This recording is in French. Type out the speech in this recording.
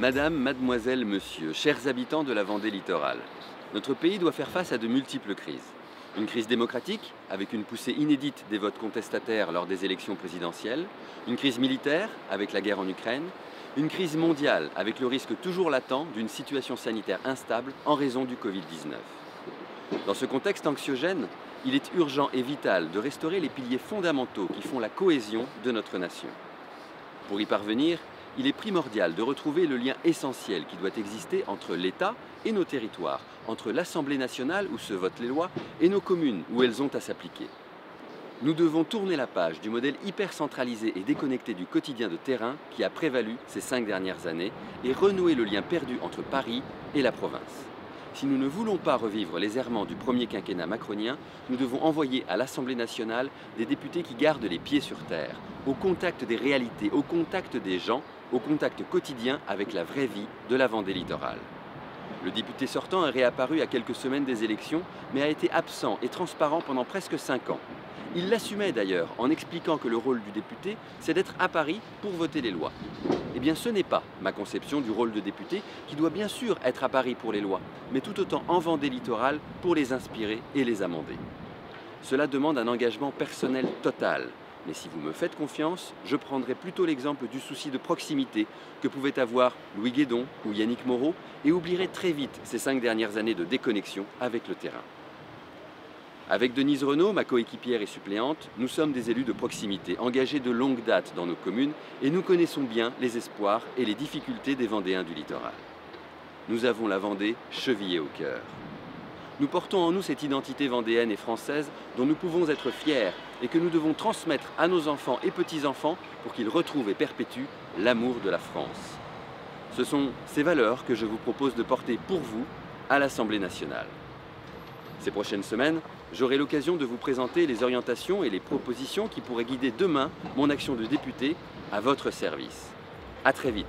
Madame, mademoiselle, monsieur, chers habitants de la Vendée littorale, notre pays doit faire face à de multiples crises. Une crise démocratique, avec une poussée inédite des votes contestataires lors des élections présidentielles, une crise militaire, avec la guerre en Ukraine, une crise mondiale, avec le risque toujours latent d'une situation sanitaire instable en raison du Covid-19. Dans ce contexte anxiogène, il est urgent et vital de restaurer les piliers fondamentaux qui font la cohésion de notre nation. Pour y parvenir, il est primordial de retrouver le lien essentiel qui doit exister entre l'État et nos territoires, entre l'Assemblée nationale où se votent les lois et nos communes où elles ont à s'appliquer. Nous devons tourner la page du modèle hyper centralisé et déconnecté du quotidien de terrain qui a prévalu ces 5 dernières années et renouer le lien perdu entre Paris et la province. Si nous ne voulons pas revivre les errements du premier quinquennat macronien, nous devons envoyer à l'Assemblée nationale des députés qui gardent les pieds sur terre, au contact des réalités, au contact des gens, au contact quotidien avec la vraie vie de la Vendée littorale. Le député sortant est réapparu à quelques semaines des élections, mais a été absent et transparent pendant presque 5 ans. Il l'assumait d'ailleurs en expliquant que le rôle du député, c'est d'être à Paris pour voter les lois. Eh bien, ce n'est pas ma conception du rôle de député qui doit bien sûr être à Paris pour les lois, mais tout autant en Vendée littorale pour les inspirer et les amender. Cela demande un engagement personnel total. Mais si vous me faites confiance, je prendrai plutôt l'exemple du souci de proximité que pouvaient avoir Louis Guédon ou Yannick Moreau et oublierai très vite ces 5 dernières années de déconnexion avec le terrain. Avec Denise Renaud, ma coéquipière et suppléante, nous sommes des élus de proximité, engagés de longue date dans nos communes et nous connaissons bien les espoirs et les difficultés des Vendéens du littoral. Nous avons la Vendée chevillée au cœur. Nous portons en nous cette identité vendéenne et française dont nous pouvons être fiers et que nous devons transmettre à nos enfants et petits-enfants pour qu'ils retrouvent et perpétuent l'amour de la France. Ce sont ces valeurs que je vous propose de porter pour vous à l'Assemblée nationale. Ces prochaines semaines, j'aurai l'occasion de vous présenter les orientations et les propositions qui pourraient guider demain mon action de député à votre service. À très vite.